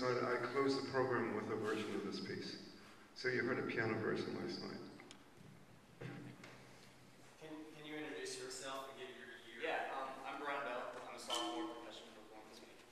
night, I closed the program with a version of this piece. So you heard a piano version last night. Can you introduce yourself and give your year? Yeah, I'm Brian Bell. I'm a sophomore professional performance major.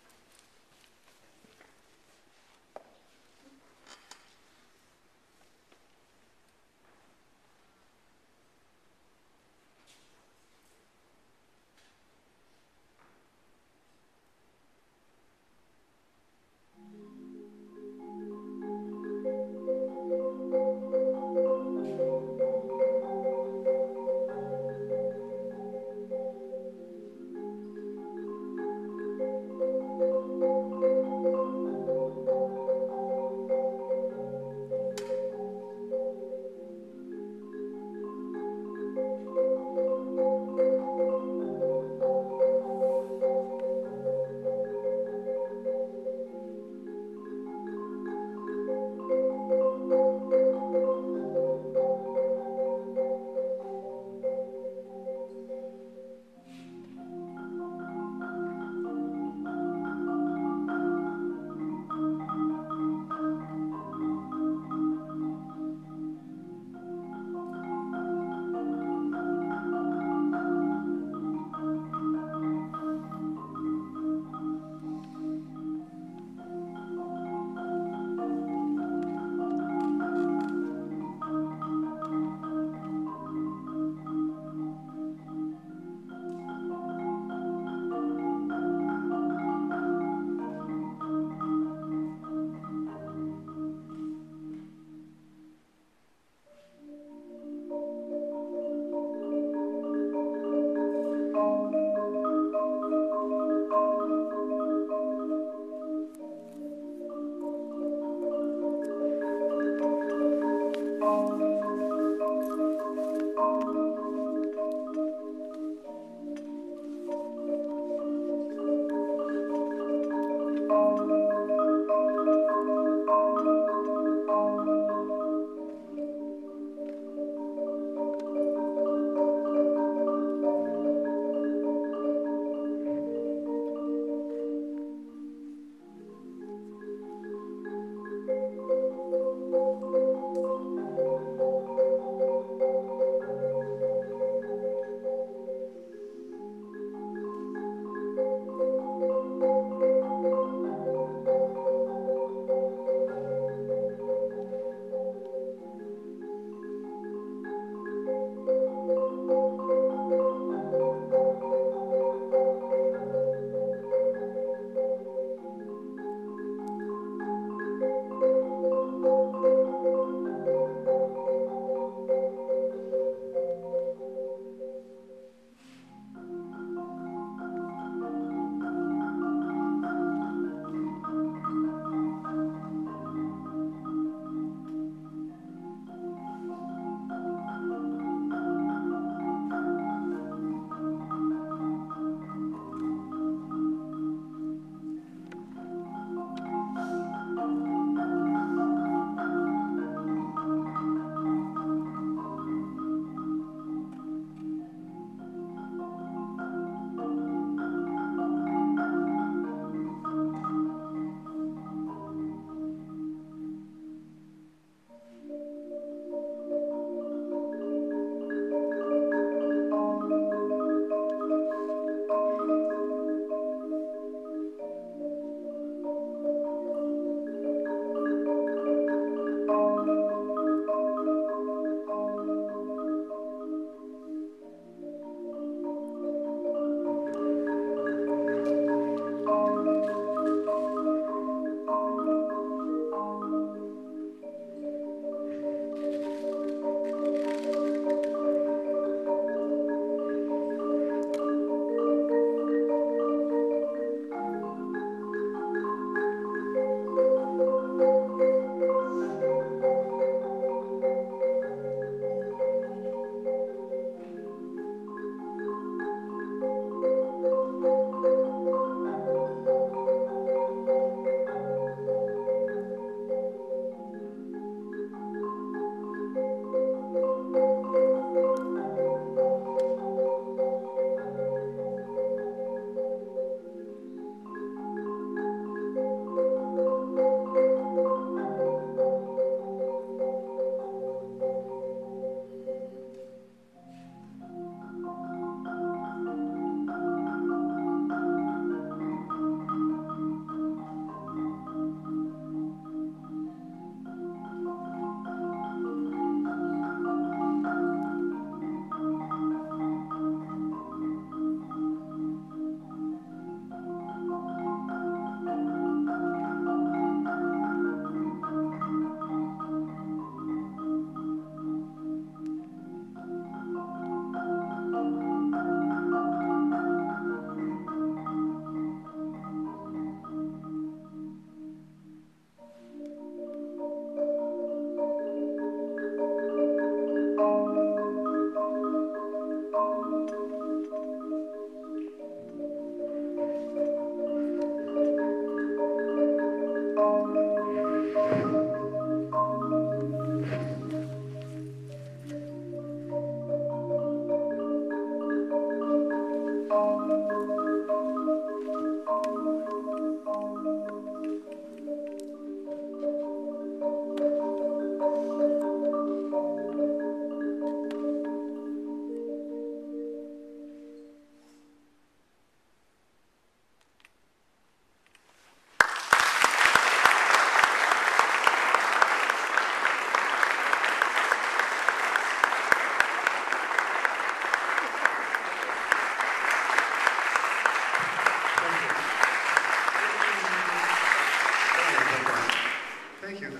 thank you.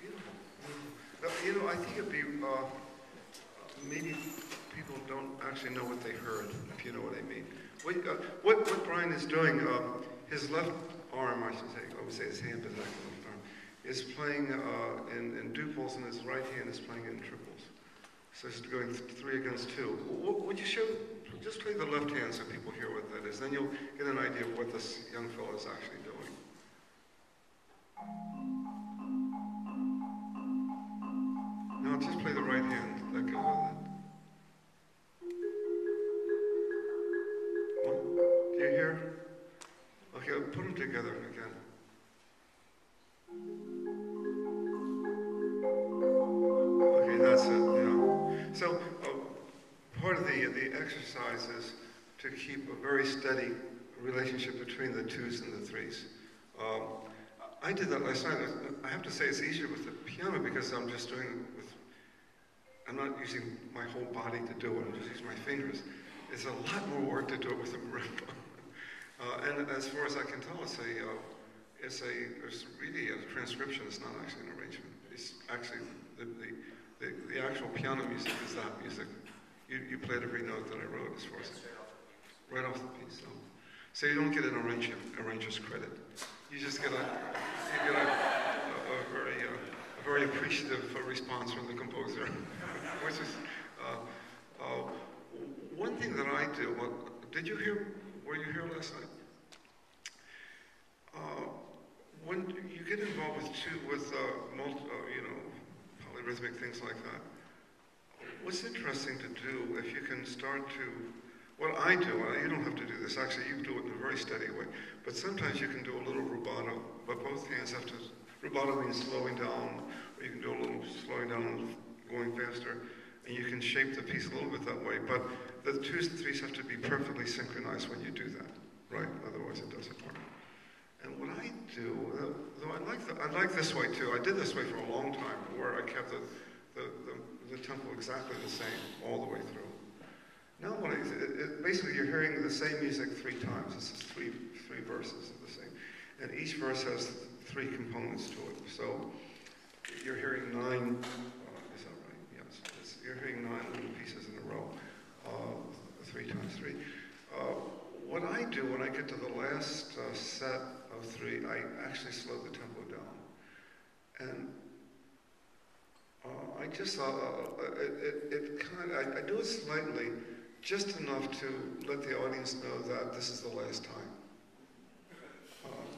Beautiful. Beautiful. You know, I think it'd be, maybe people don't actually know what they heard, if you know what I mean. What Brian is doing, his left arm, I would say his hand, but not his left arm, is playing in duples, and his right hand is playing in triples. So he's going 3 against 2. Would you show, just play the left hand so people hear what that is. Then you'll get an idea of what this young fellow is actually doing. No, just play the right hand. Let go of that. Do you hear? Okay, I'll put them together again. Okay, that's it, yeah. So, part of the exercise is to keep a very steady relationship between the 2s and the 3s. I did that last night. I have to say it's easier with the piano because I'm just doing it with, I'm not using my whole body to do it, I'm just using my fingers. It's a lot more work to do it with a marimba. And as far as I can tell, it's really a transcription, it's not actually an arrangement. It's actually, the actual piano music is that music. You played every note that I wrote as far as right off the piece. So you don't get an arranger's credit. You just get a very appreciative response from the composer, which is one thing that I do. Well, were you here last night? When you get involved with polyrhythmic things like that, what's interesting to do if you can start to, what I do, you don't have to do this, actually you do it in a very steady way, but sometimes you can do a little rubato, but both hands have to, rubato means slowing down, or you can do a little slowing down, going faster, and you can shape the piece a little bit that way, but the 2s and 3s have to be perfectly synchronized when you do that, right? Otherwise it doesn't work. And what I do, though I like this way too, I did this way for a long time, where I kept the tempo exactly the same all the way through. Now, basically, you're hearing the same music 3 times. This is three verses of the same, and each verse has 3 components to it. So you're hearing 9. Is that right? Yes. You're hearing 9 little pieces in a row, 3 times 3. What I do when I get to the last set of 3, I actually slow the tempo down, and I just I do it slightly, just enough to let the audience know that this is the last time.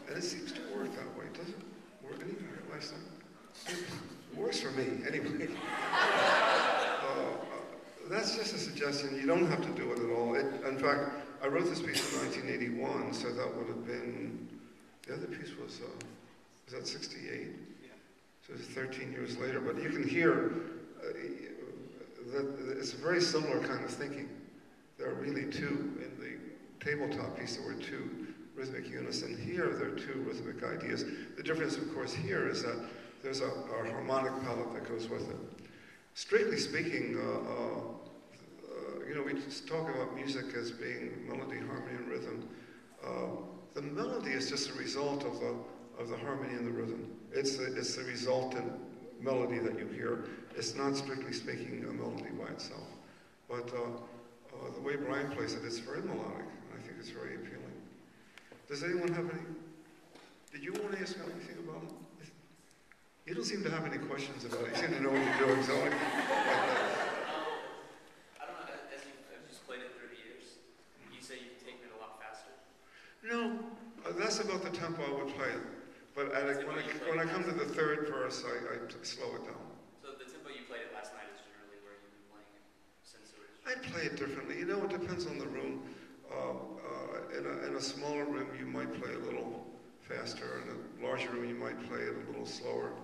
And it seems to work that way, doesn't it? Work any last time? It works for me, anyway. That's just a suggestion. You don't have to do it at all. In fact, I wrote this piece in 1981, so that would have been, the other piece was that 68? So it's 13 years later, but you can hear that it's a very similar kind of thinking. There are really 2, in the tabletop piece there were 2 rhythmic units, and here there are 2 rhythmic ideas. The difference, of course, here is that there's a harmonic palette that goes with it. Strictly speaking, we just talk about music as being melody, harmony, and rhythm. The melody is just a result of the harmony and the rhythm. It's the resultant melody that you hear. It's not strictly speaking a melody by itself. But the way Brian plays it, it's very melodic. I think it's very appealing. Does anyone have any? Did you want to ask anything about it? You don't seem to have any questions about it. You seem to know what you're doing. So I don't know. As you've just played it 30 years, you say you can take it a lot faster. No, that's about the tempo I would play it. But when I come to the 3rd verse, I slow it down. So the tempo you played it last night is generally where you've been playing it since it was... I play it differently. You know, it depends on the room. In a smaller room, you might play a little faster. In a larger room, you might play it a little slower.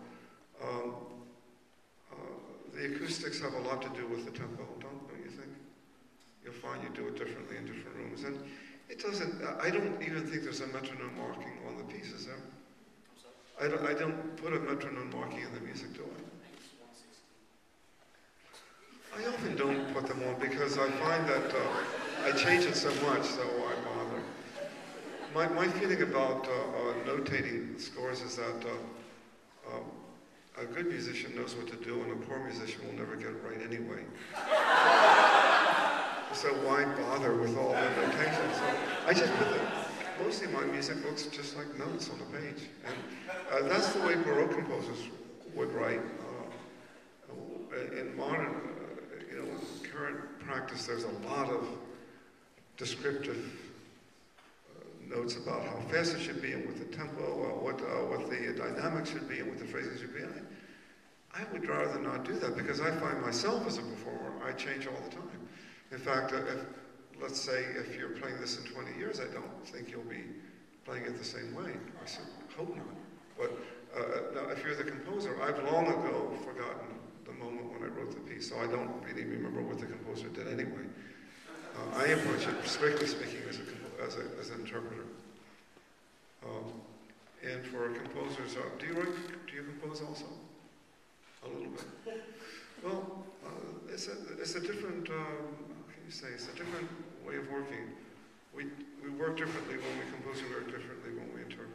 The acoustics have a lot to do with the tempo, don't you think? You'll find you do it differently in different rooms. And it doesn't, I don't even think there's a metronome marking on the pieces there. I don't put a metronome marking in the music, do I? I often don't put them on because I find that I change it so much, so I bother. My feeling about notating scores is that A good musician knows what to do, and a poor musician will never get it right anyway. So why bother with all the notation? So I just put mostly my music looks just like notes on a page. And that's the way Baroque composers would write. In modern, current practice, there's a lot of descriptive notes about how fast it should be and what the tempo, what the dynamics should be and what the phrasing should be. I would rather not do that because I find myself as a performer, I change all the time. In fact, let's say if you're playing this in 20 years, I don't think you'll be playing it the same way. I hope not. But now, if you're the composer, I've long ago forgotten the moment when I wrote the piece, so I don't really remember what the composer did anyway. I approach it, strictly speaking, as an interpreter. And for composers, do you compose also? A little bit. Well, it's a different. How can you say? It's a different way of working. We work differently when we compose. We work differently when we interpret.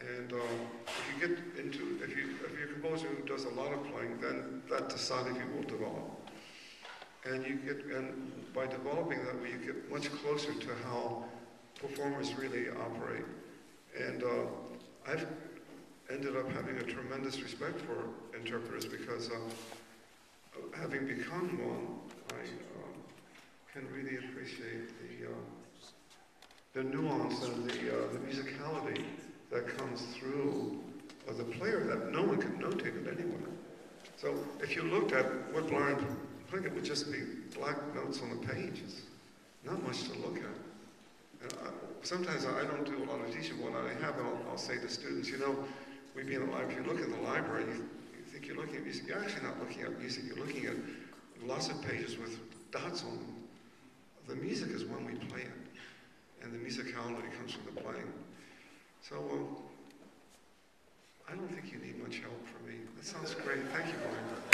And if you're a composer who does a lot of playing, then that decidedly will develop. And by developing that way, you get much closer to how performers really operate. And I've ended up having a tremendous respect for interpreters because having become one, I can really appreciate the nuance and the musicality that comes through the player that no one can notate it anyway. So if you looked at what Blind Playing, it would just be black notes on the page. It's not much to look at. And sometimes I don't do a lot of teaching. When I have, I'll say to students, we'd be in the library. If you look in the library, you think you're looking at music. You're actually not looking at music. You're looking at lots of pages with dots on them. The music is when we play it, and the musicality comes from the playing. So I don't think you need much help from me. That sounds great. Thank you, Brian.